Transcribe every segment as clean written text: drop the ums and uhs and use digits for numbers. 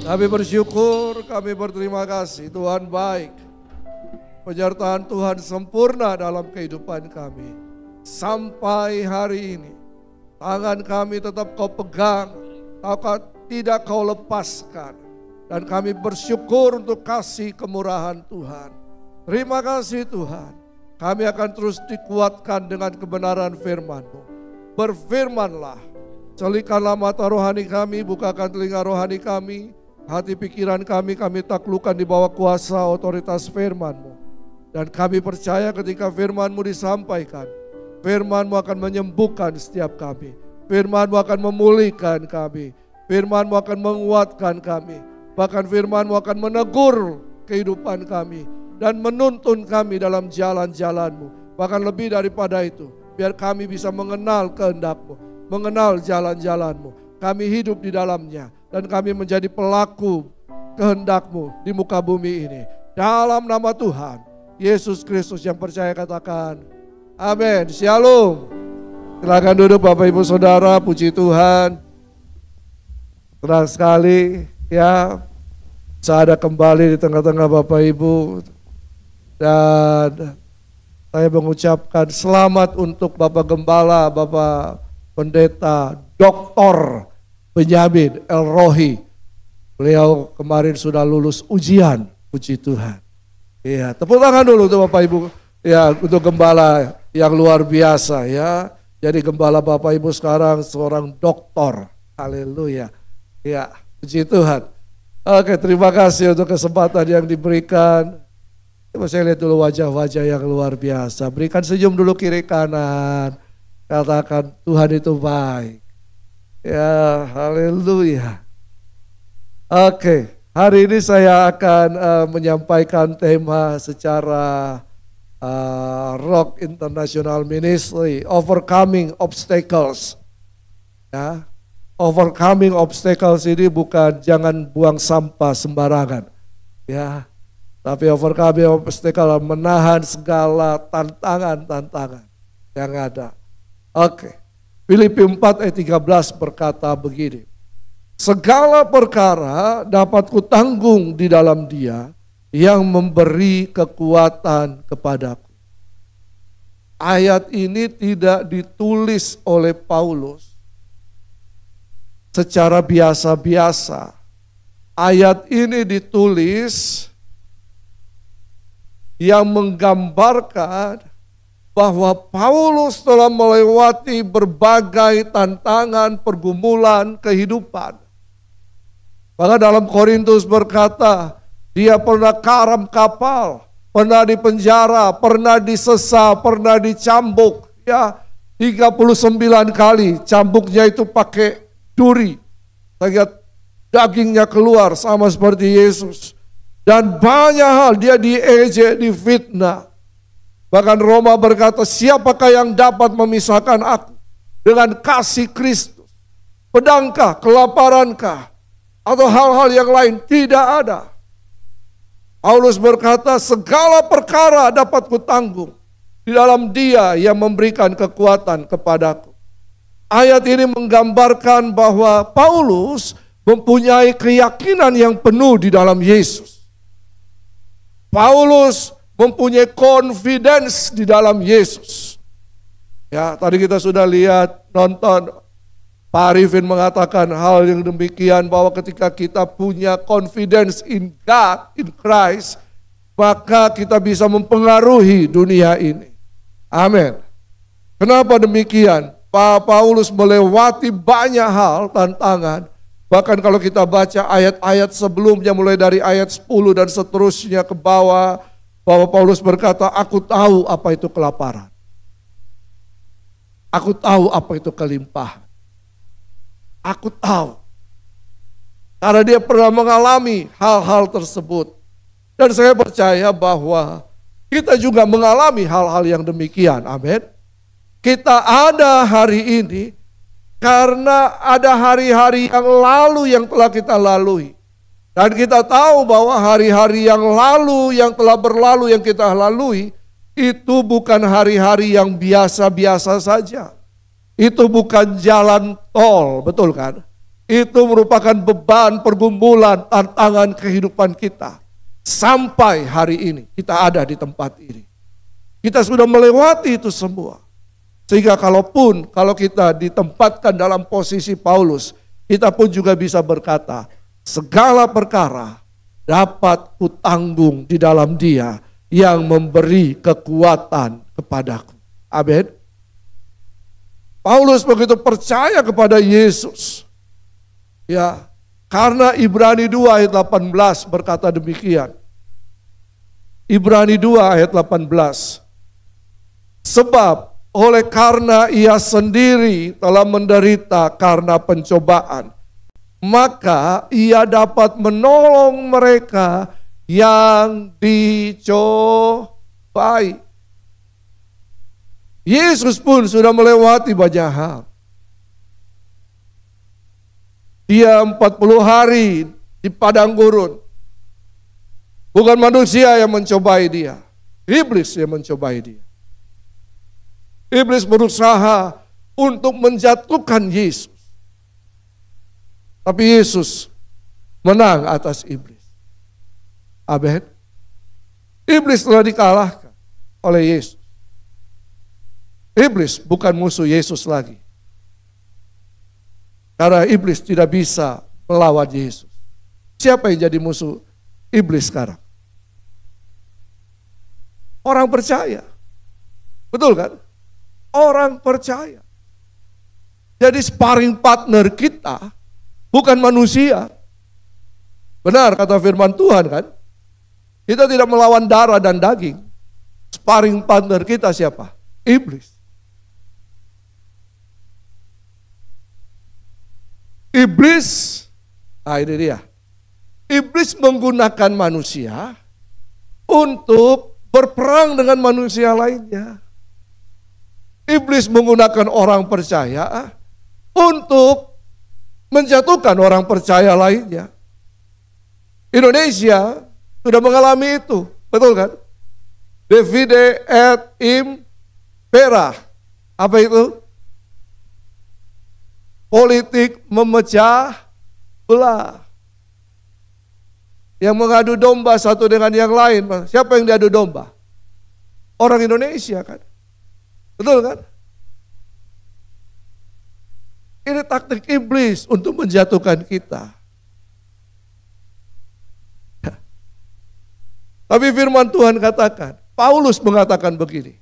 Kami bersyukur, kami berterima kasih. Tuhan baik. Penyertaan Tuhan sempurna dalam kehidupan kami. Sampai hari ini, tangan kami tetap Kau pegang, tidak Kau lepaskan. Dan kami bersyukur untuk kasih kemurahan Tuhan. Terima kasih Tuhan. Kami akan terus dikuatkan dengan kebenaran firman-Mu. Berfirmanlah, celikanlah mata rohani kami, bukakan telinga rohani kami, hati pikiran kami taklukkan di bawah kuasa otoritas firman-Mu. Dan kami percaya ketika firman-Mu disampaikan, firman-Mu akan menyembuhkan setiap kami. Firman-Mu akan memulihkan kami. Firman-Mu akan menguatkan kami. Bahkan firman-Mu akan menegur kehidupan kami dan menuntun kami dalam jalan-jalan-Mu. Bahkan lebih daripada itu, biar kami bisa mengenal kehendak-Mu, mengenal jalan-jalan-Mu. Kami hidup di dalamnya dan kami menjadi pelaku kehendak-Mu di muka bumi ini. Dalam nama Tuhan Yesus Kristus yang percaya katakan amin. Shalom. Silakan duduk Bapak Ibu Saudara, puji Tuhan. Senang sekali ya bisa ada kembali di tengah-tengah Bapak Ibu. Dan saya mengucapkan selamat untuk Bapak Gembala, Bapak Pendeta, Dr. Benyamin Elrohi. Beliau kemarin sudah lulus ujian, puji Tuhan. Iya, tepuk tangan dulu untuk Bapak Ibu. Ya, untuk gembala yang luar biasa ya. Jadi gembala Bapak Ibu sekarang seorang doktor. Haleluya. Ya, puji Tuhan. Oke, terima kasih untuk kesempatan yang diberikan. Coba saya lihat dulu wajah-wajah yang luar biasa. Berikan senyum dulu kiri kanan. Katakan Tuhan itu baik. Ya, haleluya. Oke. Hari ini saya akan menyampaikan tema secara Rock International Ministry, Overcoming Obstacles. Ya, overcoming obstacles ini bukan jangan buang sampah sembarangan. Ya, tapi overcoming obstacles menahan segala tantangan-tantangan yang ada. Oke, Filipi 4 ayat 13 berkata begini. Segala perkara dapat kutanggung di dalam Dia yang memberi kekuatan kepadaku. Ayat ini tidak ditulis oleh Paulus secara biasa-biasa. Ayat ini ditulis yang menggambarkan bahwa Paulus telah melewati berbagai tantangan, pergumulan kehidupan. Maka dalam Korintus berkata, dia pernah karam kapal, pernah dipenjara, pernah disesa, pernah dicambuk. Ya, 39 kali cambuknya itu pakai duri. Sehingga dagingnya keluar sama seperti Yesus. Dan banyak hal dia diejek, difitnah. Bahkan Roma berkata, siapakah yang dapat memisahkan aku dengan kasih Kristus? Pedangkah, kelaparankah, atau hal-hal yang lain? Tidak ada. Paulus berkata, segala perkara dapat kutanggung di dalam Dia yang memberikan kekuatan kepadaku. Ayat ini menggambarkan bahwa Paulus mempunyai keyakinan yang penuh di dalam Yesus. Paulus mempunyai confidence di dalam Yesus. Ya, tadi kita sudah lihat, nonton, Pak Arifin mengatakan hal yang demikian, bahwa ketika kita punya confidence in God, in Christ, maka kita bisa mempengaruhi dunia ini. Amin. Kenapa demikian? Pak Paulus melewati banyak hal, tantangan. Bahkan kalau kita baca ayat-ayat sebelumnya, mulai dari ayat 10 dan seterusnya ke bawah, bahwa Paulus berkata, aku tahu apa itu kelaparan. Aku tahu apa itu kelimpahan. Aku tahu. Karena dia pernah mengalami hal-hal tersebut. Dan saya percaya bahwa kita juga mengalami hal-hal yang demikian. Amin. Kita ada hari ini karena ada hari-hari yang lalu yang telah kita lalui. Dan kita tahu bahwa hari-hari yang lalu, yang telah berlalu, yang kita lalui, itu bukan hari-hari yang biasa-biasa saja. Itu bukan jalan tol, betul kan? Itu merupakan beban, pergumulan, tantangan kehidupan kita. Sampai hari ini kita ada di tempat ini. Kita sudah melewati itu semua. Sehingga kalau kita ditempatkan dalam posisi Paulus, kita pun juga bisa berkata, segala perkara dapat kutanggung di dalam Dia yang memberi kekuatan kepadaku. Amin. Paulus begitu percaya kepada Yesus. Ya, karena Ibrani 2 ayat 18 berkata demikian. Ibrani 2 ayat 18. Sebab oleh karena ia sendiri telah menderita karena pencobaan, maka ia dapat menolong mereka yang dicobai. Yesus pun sudah melewati banyak hal. Dia 40 hari di padang gurun. Bukan manusia yang mencobai dia. Iblis yang mencobai dia. Iblis berusaha untuk menjatuhkan Yesus. Tapi Yesus menang atas iblis. Amin. Iblis telah dikalahkan oleh Yesus. Iblis bukan musuh Yesus lagi. Karena iblis tidak bisa melawan Yesus. Siapa yang jadi musuh iblis sekarang? Orang percaya. Betul kan? Orang percaya. Jadi sparring partner kita bukan manusia. Benar kata firman Tuhan kan? Kita tidak melawan darah dan daging. Sparring partner kita siapa? Iblis. Iblis, nah ini dia. Iblis menggunakan manusia untuk berperang dengan manusia lainnya. Iblis menggunakan orang percaya untuk menjatuhkan orang percaya lainnya. Indonesia sudah mengalami itu, betul kan? Divide et impera. Apa itu? Politik memecah belah. Yang mengadu domba satu dengan yang lain. Siapa yang diadu domba? Orang Indonesia kan. Betul kan? Ini taktik iblis untuk menjatuhkan kita. Tapi firman Tuhan katakan, Paulus mengatakan begini,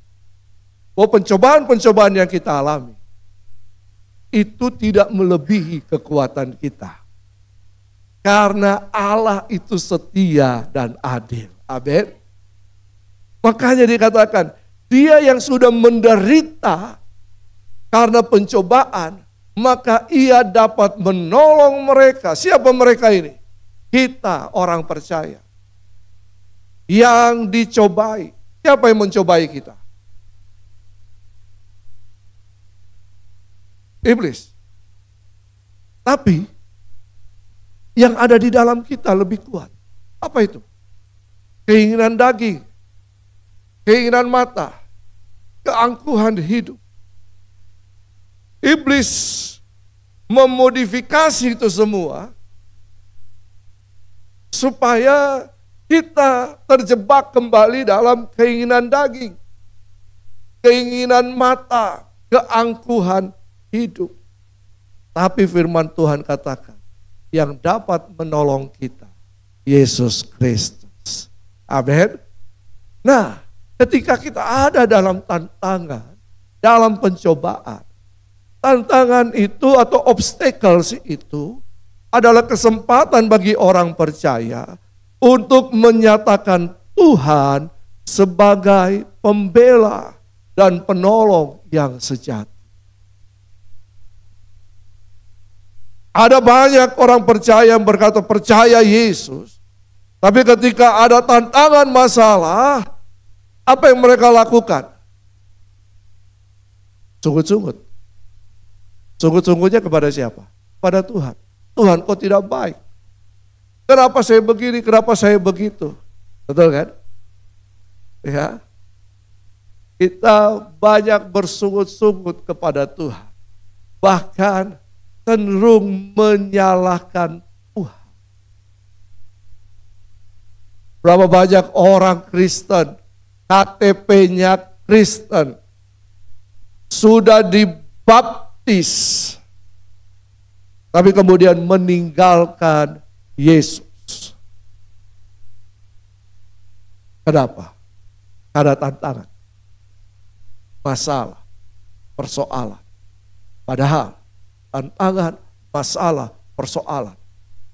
bahwa pencobaan-pencobaan yang kita alami, itu tidak melebihi kekuatan kita. Karena Allah itu setia dan adil. Amin. Makanya dikatakan, dia yang sudah menderita karena pencobaan, maka ia dapat menolong mereka. Siapa mereka ini? Kita orang percaya. Yang dicobai. Siapa yang mencobai kita? Iblis. Tapi yang ada di dalam kita lebih kuat. Apa itu? Keinginan daging, keinginan mata, keangkuhan hidup. Iblis memodifikasi itu semua supaya kita terjebak kembali dalam keinginan daging, keinginan mata, keangkuhan hidup. Tapi firman Tuhan katakan, yang dapat menolong kita, Yesus Kristus. Amin. Nah, ketika kita ada dalam tantangan, dalam pencobaan, tantangan itu atau obstacles itu adalah kesempatan bagi orang percaya untuk menyatakan Tuhan sebagai pembela dan penolong yang sejati. Ada banyak orang percaya yang berkata percaya Yesus, tapi ketika ada tantangan masalah, apa yang mereka lakukan? Sungut-sungut. Sungut-sungutnya kepada siapa? Pada Tuhan. Tuhan, kau tidak baik. Kenapa saya begini, kenapa saya begitu? Betul kan? Ya. Kita banyak bersungut-sungut kepada Tuhan. Bahkan cenderung menyalahkan Tuhan. Berapa banyak orang Kristen, KTP-nya Kristen, sudah dibaptis, tapi kemudian meninggalkan Yesus. Kenapa? Ada tantangan, masalah, persoalan. Padahal tantangan, masalah, persoalan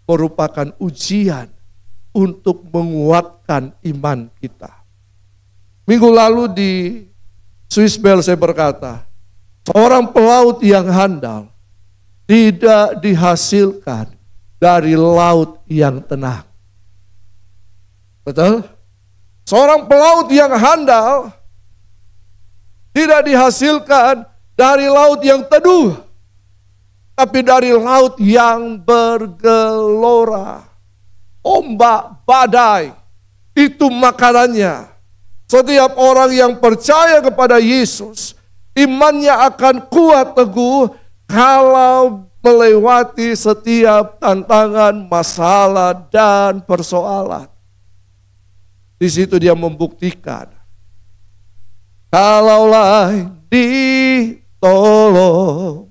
merupakan ujian untuk menguatkan iman kita. Minggu lalu di Swiss Bell saya berkata, seorang pelaut yang handal tidak dihasilkan dari laut yang tenang. Betul? Seorang pelaut yang handal tidak dihasilkan dari laut yang teduh, tapi dari laut yang bergelora. Ombak, badai, itu makanannya. Setiap orang yang percaya kepada Yesus, imannya akan kuat teguh kalau melewati setiap tantangan, masalah, dan persoalan. Di situ dia membuktikan, kalaulah ditolong,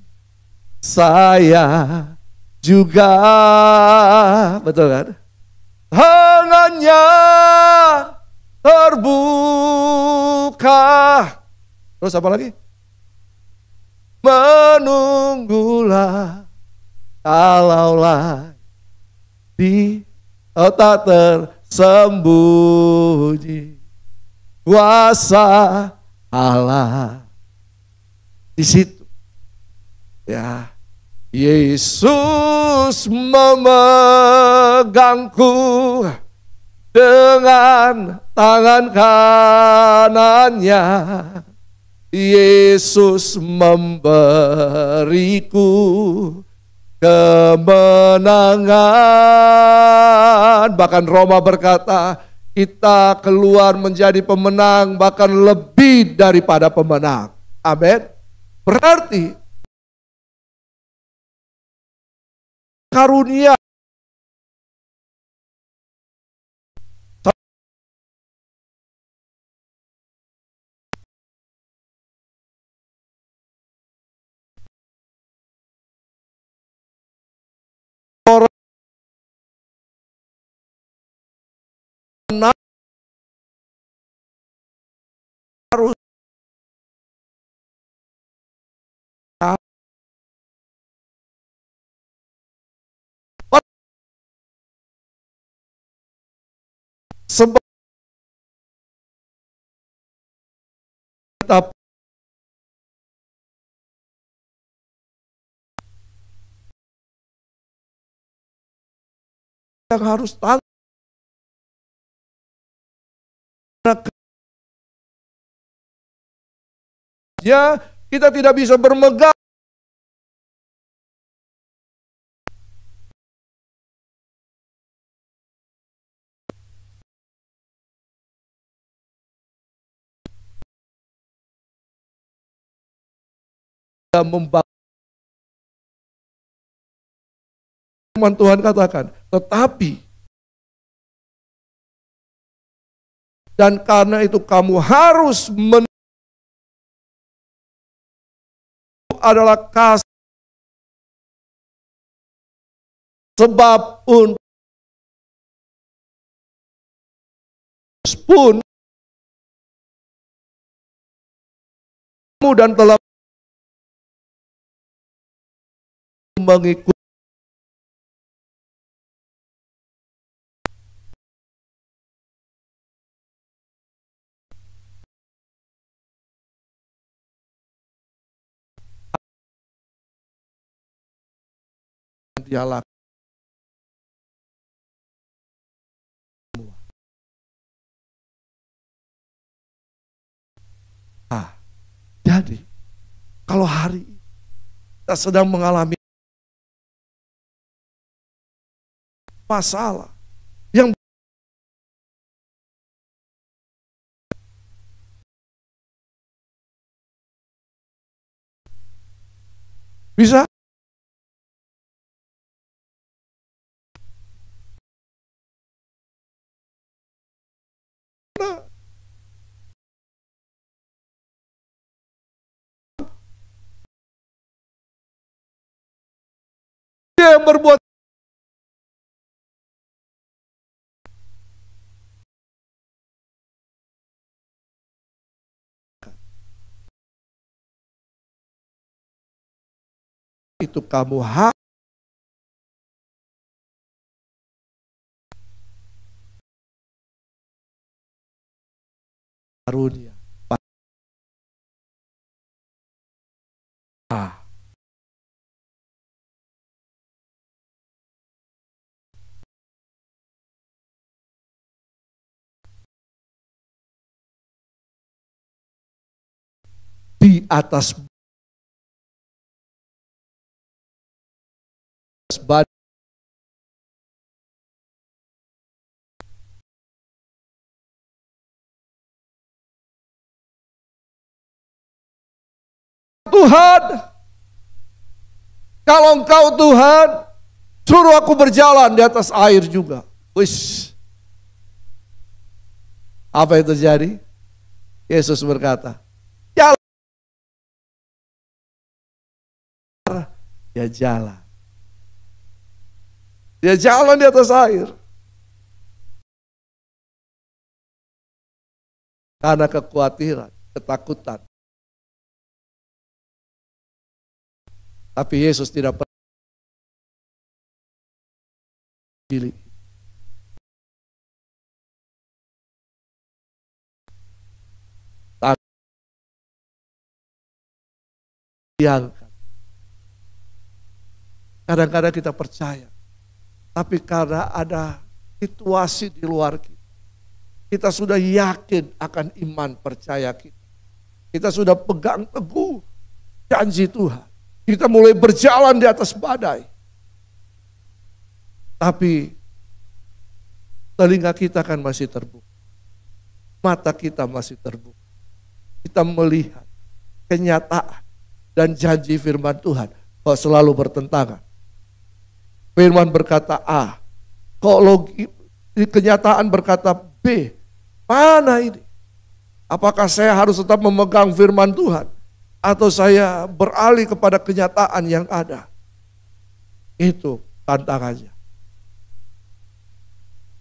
saya juga, betul kan? Tangannya terbuka. Terus apa lagi? Menunggulah, kalaulah di tak tersembunyi kuasa Allah. Di situ ya, Yesus memegangku dengan tangan kanannya. Yesus memberiku kemenangan. Bahkan Roma berkata, kita keluar menjadi pemenang, bahkan lebih daripada pemenang. Amin. Berarti karunia orang harus sebab kita yang harus tahu ya, kita tidak bisa bermegah membangun. Tuhan katakan, tetapi dan karena itu kamu harus adalah kasih, sebab pun dan telah mengikuti dia lakukan. Jadi kalau hari ini kita sedang mengalami masalah yang bisa Dia yang berbuat. Itu kamu karunia. Di atas badan Tuhan, kalau Engkau Tuhan, suruh aku berjalan di atas air juga. Wish. Apa yang terjadi? Yesus berkata, jalan. Dia jalan. Dia jalan di atas air. Karena kekhawatiran, ketakutan. Tapi Yesus tidak pernah pilih. Diangkat. Kadang-kadang kita percaya, tapi karena ada situasi di luar kita, kita sudah yakin akan iman percaya kita. Kita sudah pegang teguh janji Tuhan. Kita mulai berjalan di atas badai. Tapi telinga kita kan masih terbuka. Mata kita masih terbuka. Kita melihat kenyataan dan janji firman Tuhan kok selalu bertentangan. Firman berkata A, kok kenyataan berkata B. Mana ini? Apakah saya harus tetap memegang firman Tuhan? Atau saya beralih kepada kenyataan yang ada? Itu tantangannya.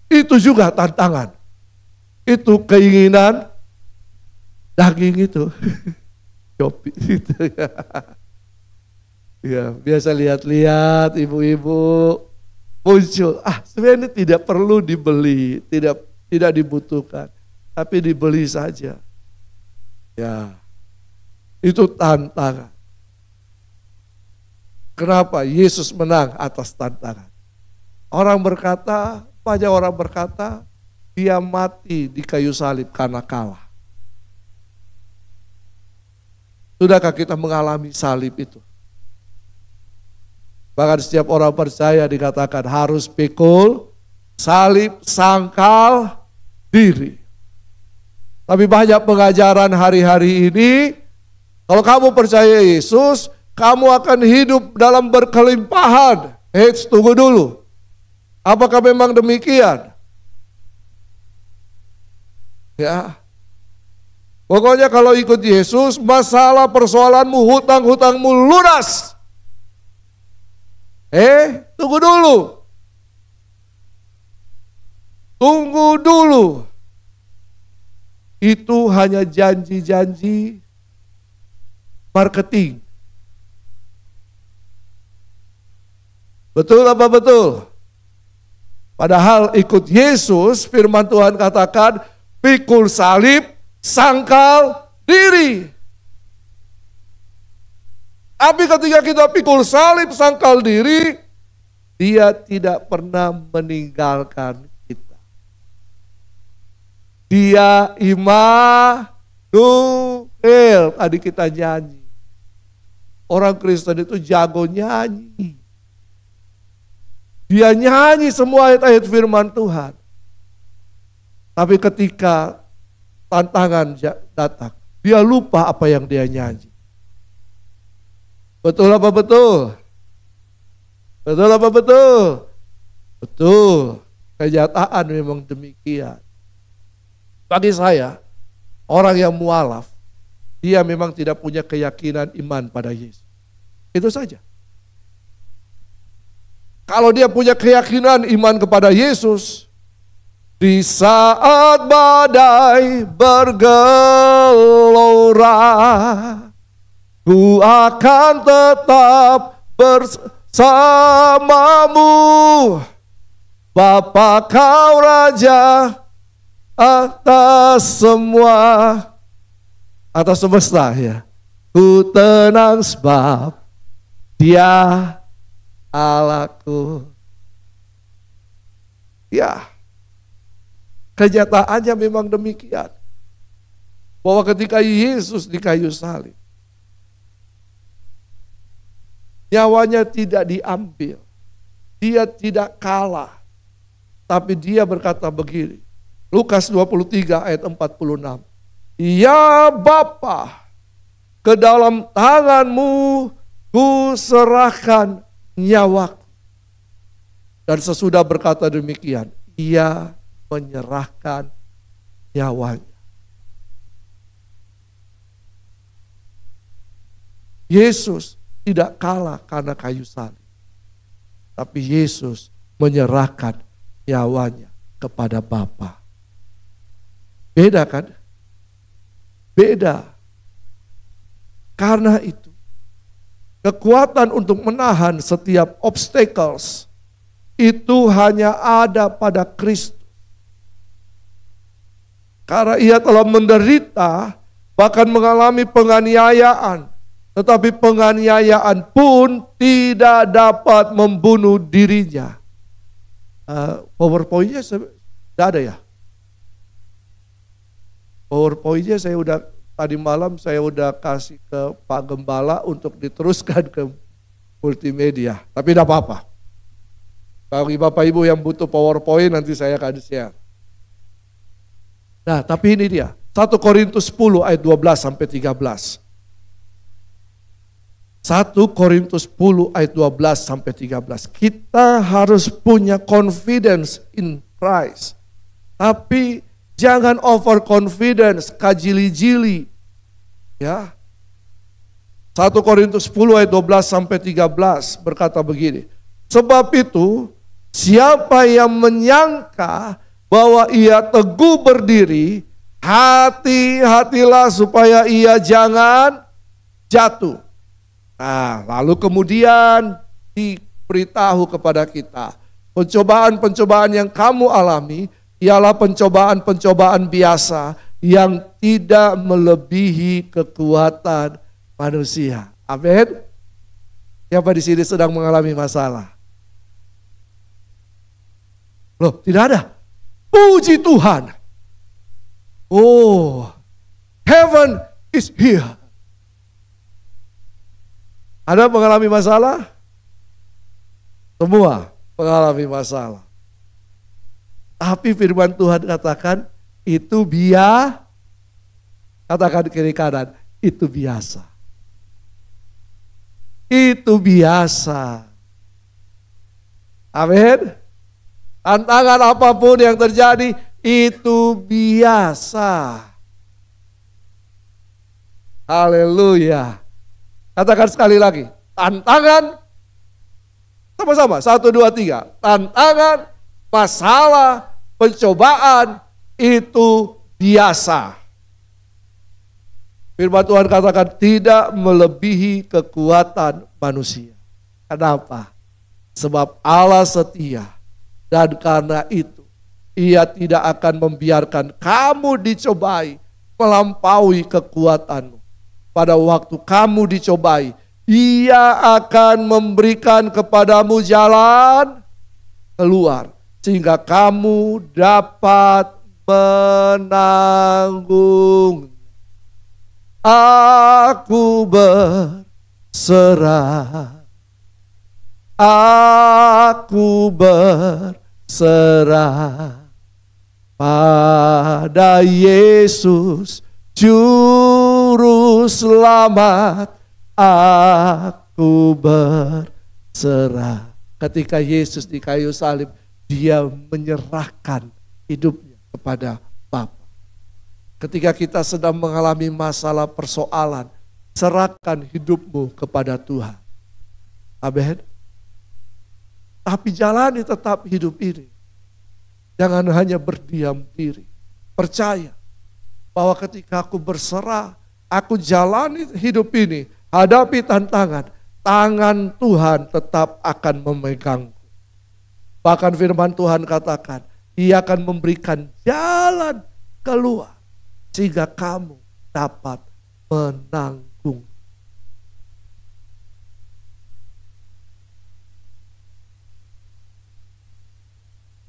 Itu juga tantangan. Itu keinginan daging itu. Copi itu ya. Ya, biasa lihat-lihat ibu-ibu muncul. Sebenarnya ini tidak perlu dibeli, tidak dibutuhkan, tapi dibeli saja. Ya. Itu tantangan. Kenapa Yesus menang atas tantangan? Banyak orang berkata, dia mati di kayu salib karena kalah. Sudahkah kita mengalami salib itu? Bahkan setiap orang percaya dikatakan harus pikul salib, sangkal diri. Tapi banyak pengajaran hari-hari ini, kalau kamu percaya Yesus, kamu akan hidup dalam berkelimpahan. Tunggu dulu. Apakah memang demikian? Ya. Pokoknya kalau ikut Yesus, masalah persoalanmu, hutang-hutangmu lunas. Tunggu dulu. Tunggu dulu. Itu hanya janji-janji marketing. Betul apa betul? Padahal ikut Yesus, firman Tuhan katakan, pikul salib, sangkal diri. Tapi ketika kita pikul salib, sangkal diri, dia tidak pernah meninggalkan kita. Dia Immanuel, tadi kita nyanyi. Orang Kristen itu jago nyanyi. Dia nyanyi semua ayat-ayat firman Tuhan. Tapi ketika tantangan datang, dia lupa apa yang dia nyanyi. Betul apa betul? Betul apa betul? Betul. Kenyataan memang demikian. Bagi saya, orang yang mualaf, dia memang tidak punya keyakinan iman pada Yesus. Itu saja. Kalau dia punya keyakinan iman kepada Yesus, di saat badai bergelora, ku akan tetap bersamamu. Bapa, kau Raja atas semua, atas semesta ya. Ku tenang sebab Dia Allahku. Ya, kenyataannya memang demikian. Bahwa ketika Yesus di kayu salib, nyawanya tidak diambil. Dia tidak kalah. Tapi dia berkata begini. Lukas 23 ayat 46. Ya Bapa, ke dalam tanganmu ku serahkan nyawaku. Dan sesudah berkata demikian, ia menyerahkan nyawanya. Yesus tidak kalah karena kayu salib. Tapi Yesus menyerahkan nyawanya kepada Bapa. Beda kan? Beda. Karena itu, kekuatan untuk menahan setiap obstacles itu hanya ada pada Kristus. Karena ia telah menderita, bahkan mengalami penganiayaan. Tetapi penganiayaan pun tidak dapat membunuh dirinya. PowerPoint-nya sudah ada ya? PowerPoint-nya tadi malam saya udah kasih ke Pak Gembala untuk diteruskan ke multimedia. Tapi tidak apa-apa. Bagi Bapak Ibu yang butuh PowerPoint nanti saya akan share. Nah, tapi ini dia. 1 Korintus 10 ayat 12 sampai 13. 1 Korintus 10 ayat 12 sampai 13. Kita harus punya confidence in Christ. Tapi jangan overconfidence, kajili-jili. Ya. 1 Korintus 10 ayat 12 sampai 13 berkata begini. Sebab itu, siapa yang menyangka bahwa ia teguh berdiri, hati-hatilah supaya ia jangan jatuh. Nah, lalu kemudian diberitahu kepada kita, pencobaan-pencobaan yang kamu alami ialah pencobaan-pencobaan biasa yang tidak melebihi kekuatan manusia. Amin. Siapa di sini sedang mengalami masalah? Loh, tidak ada. Puji Tuhan. Oh, heaven is here. Ada mengalami masalah? Semua mengalami masalah. Tapi firman Tuhan katakan itu katakan kiri kanan, itu biasa. Itu biasa. Amin. Tantangan apapun yang terjadi itu biasa. Haleluya. Katakan sekali lagi, tantangan, sama-sama, 1, 2, 3. Tantangan, masalah, pencobaan, itu biasa. Firman Tuhan katakan tidak melebihi kekuatan manusia. Kenapa? Sebab Allah setia, dan karena itu, Ia tidak akan membiarkan kamu dicobai melampaui kekuatanmu. Pada waktu kamu dicobai, Ia akan memberikan kepadamu jalan keluar. Sehingga kamu dapat menanggung. Aku berserah. Aku berserah pada Yesus Juru Selamat, aku berserah. Ketika Yesus di kayu salib, dia menyerahkan hidupnya kepada Bapa. Ketika kita sedang mengalami masalah persoalan, serahkan hidupmu kepada Tuhan. Amin. Tapi jalani tetap hidup ini. Jangan hanya berdiam diri. Percaya bahwa ketika aku berserah, aku jalani hidup ini, hadapi tantangan, tangan Tuhan tetap akan memegangku. Bahkan firman Tuhan katakan, Ia akan memberikan jalan keluar sehingga kamu dapat menanggung.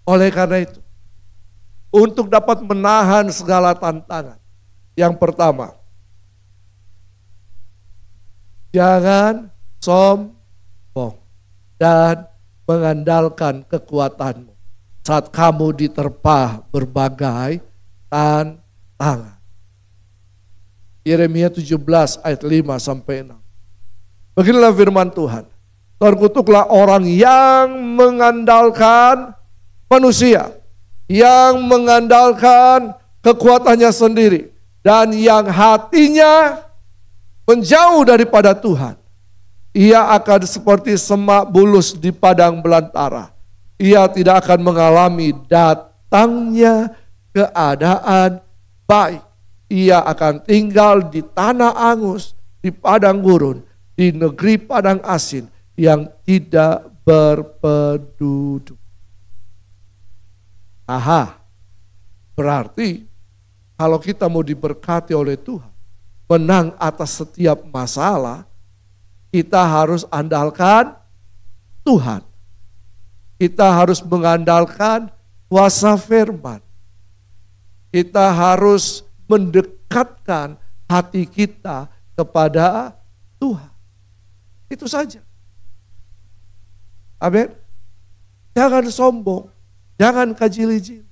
Oleh karena itu, untuk dapat menahan segala tantangan, yang pertama, jangan sombong dan mengandalkan kekuatanmu saat kamu diterpa berbagai tantangan. Yeremia 17 ayat 5 sampai 6. Beginilah firman Tuhan. Terkutuklah orang yang mengandalkan manusia, yang mengandalkan kekuatannya sendiri, dan yang hatinya menjauh daripada Tuhan. Ia akan seperti semak bulus di padang belantara. Ia tidak akan mengalami datangnya keadaan baik. Ia akan tinggal di tanah angus, di padang gurun, di negeri padang asin yang tidak berpenduduk. Berarti kalau kita mau diberkati oleh Tuhan, menang atas setiap masalah, kita harus andalkan Tuhan. Kita harus mengandalkan kuasa firman. Kita harus mendekatkan hati kita kepada Tuhan. Itu saja. Amin. Jangan sombong. Jangan kajili-jili.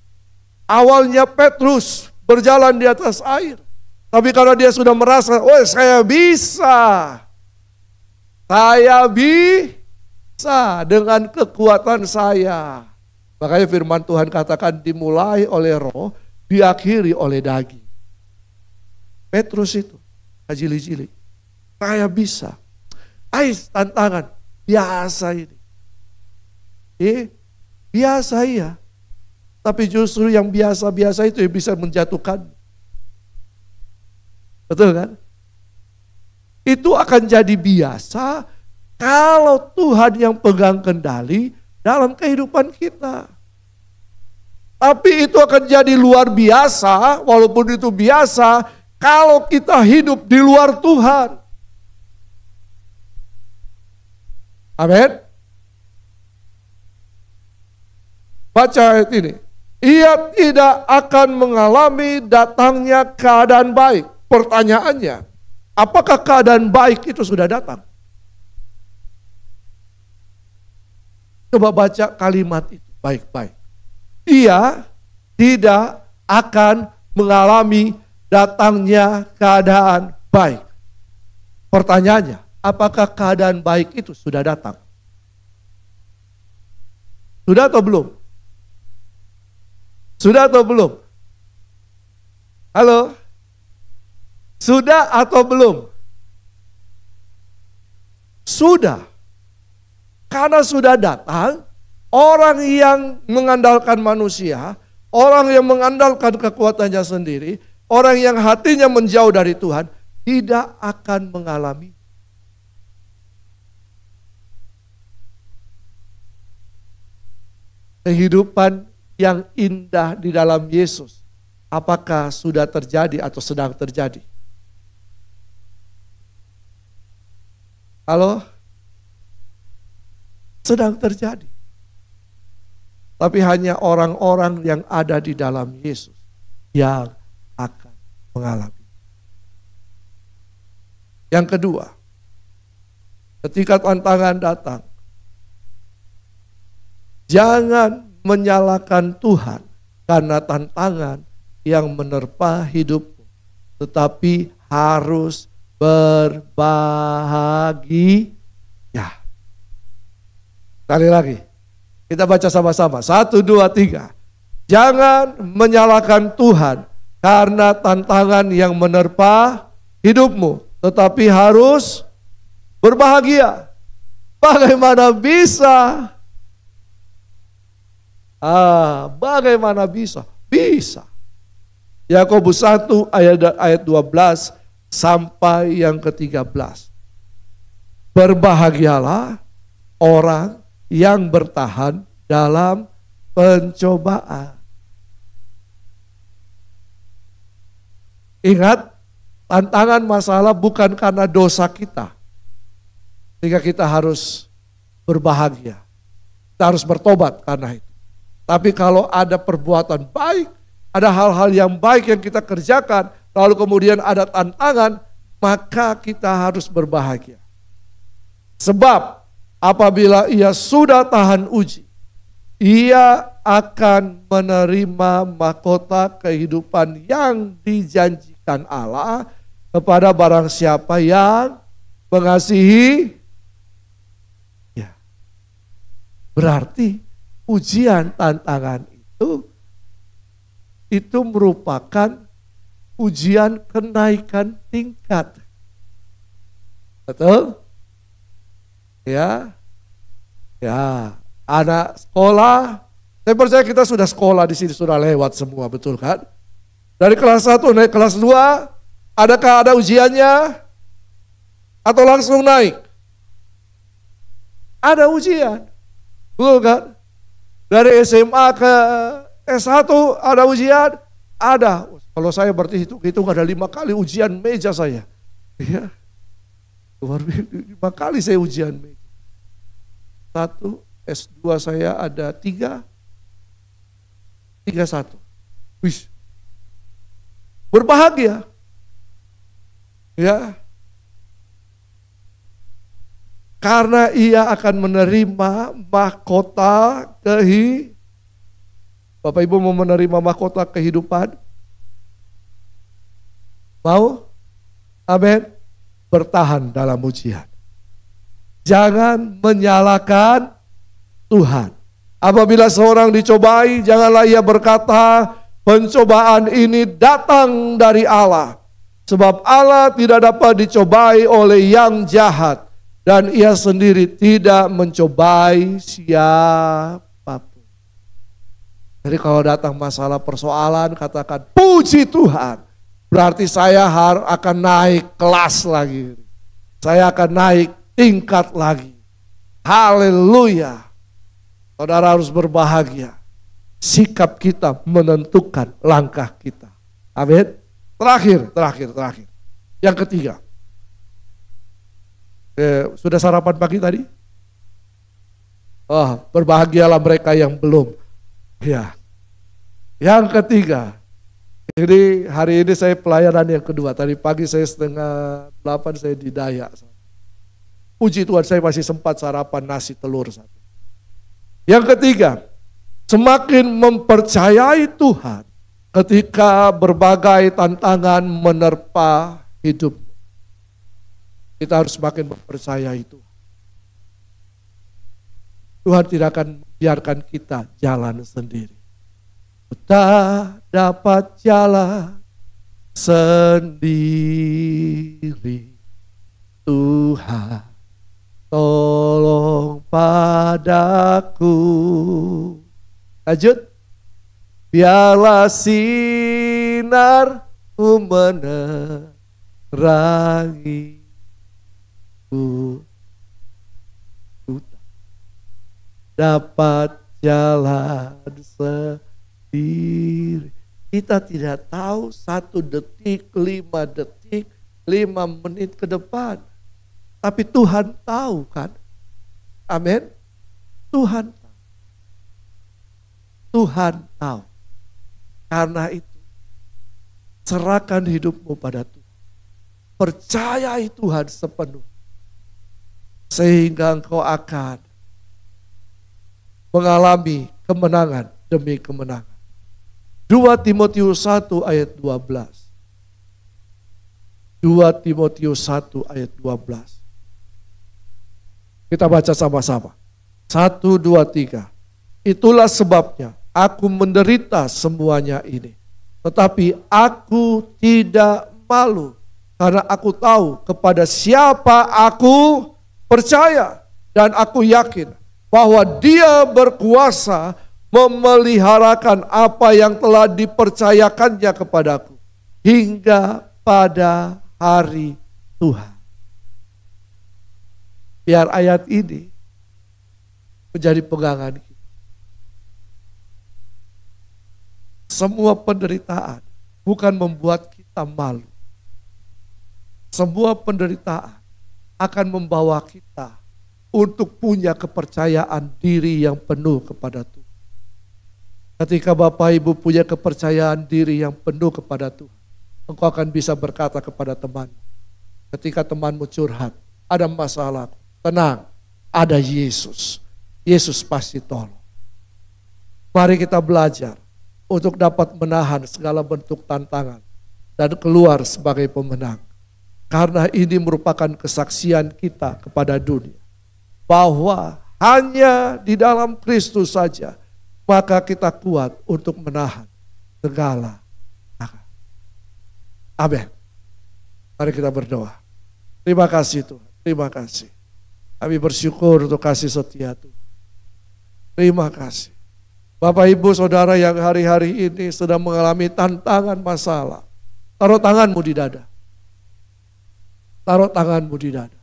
Awalnya Petrus berjalan di atas air. Tapi karena dia sudah merasa, oh saya bisa. Saya bisa dengan kekuatan saya. Makanya firman Tuhan katakan dimulai oleh roh, diakhiri oleh daging. Petrus itu kajili-jili. Saya bisa. Tantangan biasa ini. Biasa iya. Tapi justru yang biasa-biasa itu yang bisa menjatuhkan. Betul kan? Itu akan jadi biasa kalau Tuhan yang pegang kendali dalam kehidupan kita. Tapi itu akan jadi luar biasa, walaupun itu biasa, kalau kita hidup di luar Tuhan. Amin. Baca ayat ini. Ia tidak akan mengalami datangnya keadaan baik. Pertanyaannya, apakah keadaan baik itu sudah datang? Coba baca kalimat itu baik-baik. Ia tidak akan mengalami datangnya keadaan baik. Pertanyaannya, apakah keadaan baik itu sudah datang? Sudah atau belum? Sudah atau belum? Halo? Sudah atau belum? Sudah. Karena sudah datang, orang yang mengandalkan manusia, orang yang mengandalkan kekuatannya sendiri, orang yang hatinya menjauh dari Tuhan, tidak akan mengalami. Kehidupan yang indah di dalam Yesus, apakah sudah terjadi atau sedang terjadi? Halo? Sedang terjadi. Tapi hanya orang-orang yang ada di dalam Yesus yang akan mengalami. Yang kedua, ketika tantangan datang, jangan menyalahkan Tuhan karena tantangan yang menerpa hidupmu, tetapi harus berbahagia. Sekali lagi, kita baca sama-sama. 1, 2, 3. Jangan menyalahkan Tuhan karena tantangan yang menerpa hidupmu, tetapi harus berbahagia. Bagaimana bisa Bagaimana bisa? Bisa. Yakobus 1 ayat 12 sampai yang ke-13. Berbahagialah orang yang bertahan dalam pencobaan. Ingat, tantangan masalah bukan karena dosa kita. Sehingga kita harus berbahagia. Kita harus bertobat karena itu. Tapi kalau ada perbuatan baik, ada hal-hal yang baik yang kita kerjakan, lalu kemudian ada tantangan, maka kita harus berbahagia. Sebab apabila ia sudah tahan uji, ia akan menerima mahkota kehidupan yang dijanjikan Allah kepada barang siapa yang mengasihi. Ya. Berarti ujian tantangan itu merupakan ujian kenaikan tingkat. Betul? Ya. Ya, anak sekolah, saya percaya kita sudah sekolah di sini, sudah lewat semua, betul kan? Dari kelas 1 naik kelas 2, adakah ada ujiannya? Atau langsung naik? Ada ujian. Betul kan? Dari SMA ke S1 ada ujian? Ada. Kalau saya berarti hitung ada 5 kali ujian meja saya. Ya. 5 kali saya ujian meja. 1, S2 saya ada 3, 1. Wih. Berbahagia. Ya. Karena ia akan menerima mahkota Bapak Ibu mau menerima mahkota kehidupan? Mau? Amin. Bertahan dalam ujian. Jangan menyalahkan Tuhan. Apabila seorang dicobai, janganlah ia berkata, pencobaan ini datang dari Allah. Sebab Allah tidak dapat dicobai oleh yang jahat. Dan ia sendiri tidak mencobai siapapun. Jadi kalau datang masalah persoalan, katakan puji Tuhan. Berarti saya akan naik kelas lagi. Saya akan naik tingkat lagi. Haleluya. Saudara harus berbahagia. Sikap kita menentukan langkah kita. Amin. Terakhir. Yang ketiga. Sudah sarapan pagi tadi? Berbahagialah mereka yang belum. Ya. Yang ketiga. Jadi hari ini saya pelayanan yang kedua. Tadi pagi saya 7:30 saya di Dayak. Puji Tuhan saya masih sempat sarapan nasi telur. Yang ketiga, semakin mempercayai Tuhan ketika berbagai tantangan menerpa hidup. Kita harus semakin mempercayai Tuhan. Tuhan tidak akan biarkan kita jalan sendiri. Kita dapat jalan sendiri. Tuhan, tolong padaku. Lanjut. Biarlah sinarmu menerangi. Dapat jalan sendiri. Kita tidak tahu 1 detik, 5 detik, 5 menit ke depan. Tapi Tuhan tahu kan? Amin. Tuhan tahu. Tuhan tahu. Karena itu, serahkan hidupmu pada Tuhan. Percayai Tuhan sepenuhnya. Sehingga engkau akan mengalami kemenangan demi kemenangan. 2 Timotius 1 ayat 12. 2 Timotius 1 ayat 12. Kita baca sama-sama. 1, 2, 3. Itulah sebabnya aku menderita semuanya ini. Tetapi aku tidak malu. Karena aku tahu kepada siapa aku percaya. Dan aku yakin bahwa Dia berkuasa memeliharakan apa yang telah dipercayakannya kepadaku hingga pada hari Tuhan. Biar ayat ini menjadi pegangan kita. Semua penderitaan bukan membuat kita malu. Semua penderitaan akan membawa kita untuk punya kepercayaan diri yang penuh kepada Tuhan. Ketika Bapak Ibu punya kepercayaan diri yang penuh kepada Tuhan, engkau akan bisa berkata kepada temanmu. Ketika temanmu curhat, ada masalah, tenang, ada Yesus. Yesus pasti tolong. Mari kita belajar untuk dapat menahan segala bentuk tantangan dan keluar sebagai pemenang. Karena ini merupakan kesaksian kita kepada dunia. Bahwa hanya di dalam Kristus saja maka kita kuat untuk menahan segala. Amin. Mari kita berdoa. Terima kasih Tuhan. Terima kasih. Kami bersyukur untuk kasih setia Tuhan. Terima kasih. Bapak Ibu Saudara yang hari-hari ini sedang mengalami tantangan masalah. Taruh tanganmu di dada. Taruh tanganmu di dada.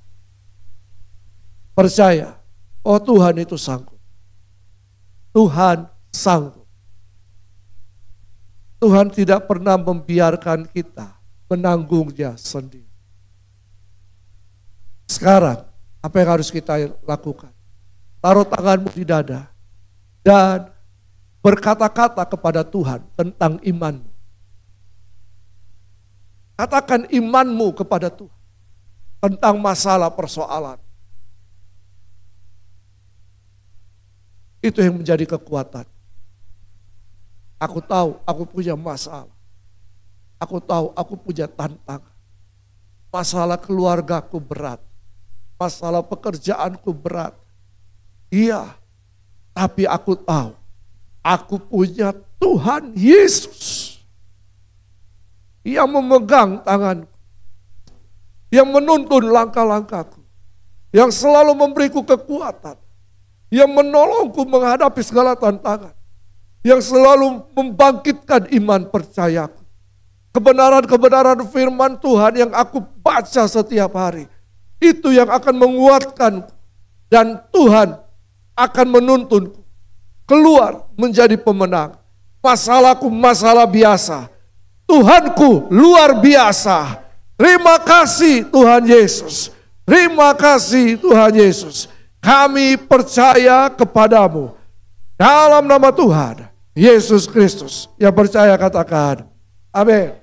Percaya, oh Tuhan itu sanggup. Tuhan sanggup. Tuhan tidak pernah membiarkan kita menanggungnya sendiri. Sekarang, apa yang harus kita lakukan? Taruh tanganmu di dada dan berkata-kata kepada Tuhan tentang imanmu. Katakan imanmu kepada Tuhan tentang masalah persoalan. Itu yang menjadi kekuatan. Aku tahu aku punya masalah. Aku tahu aku punya tantangan. Masalah keluargaku berat. Masalah pekerjaanku berat. Iya, tapi aku tahu aku punya Tuhan Yesus yang memegang tanganku, yang menuntun langkah-langkahku, yang selalu memberiku kekuatan, yang menolongku menghadapi segala tantangan, yang selalu membangkitkan iman percayaku. Kebenaran-kebenaran firman Tuhan yang aku baca setiap hari, itu yang akan menguatkanku, dan Tuhan akan menuntunku keluar menjadi pemenang. Masalahku masalah biasa, Tuhanku luar biasa. Terima kasih Tuhan Yesus. Terima kasih Tuhan Yesus. Kami percaya kepadamu. Dalam nama Tuhan Yesus Kristus. Yang percaya katakan amin.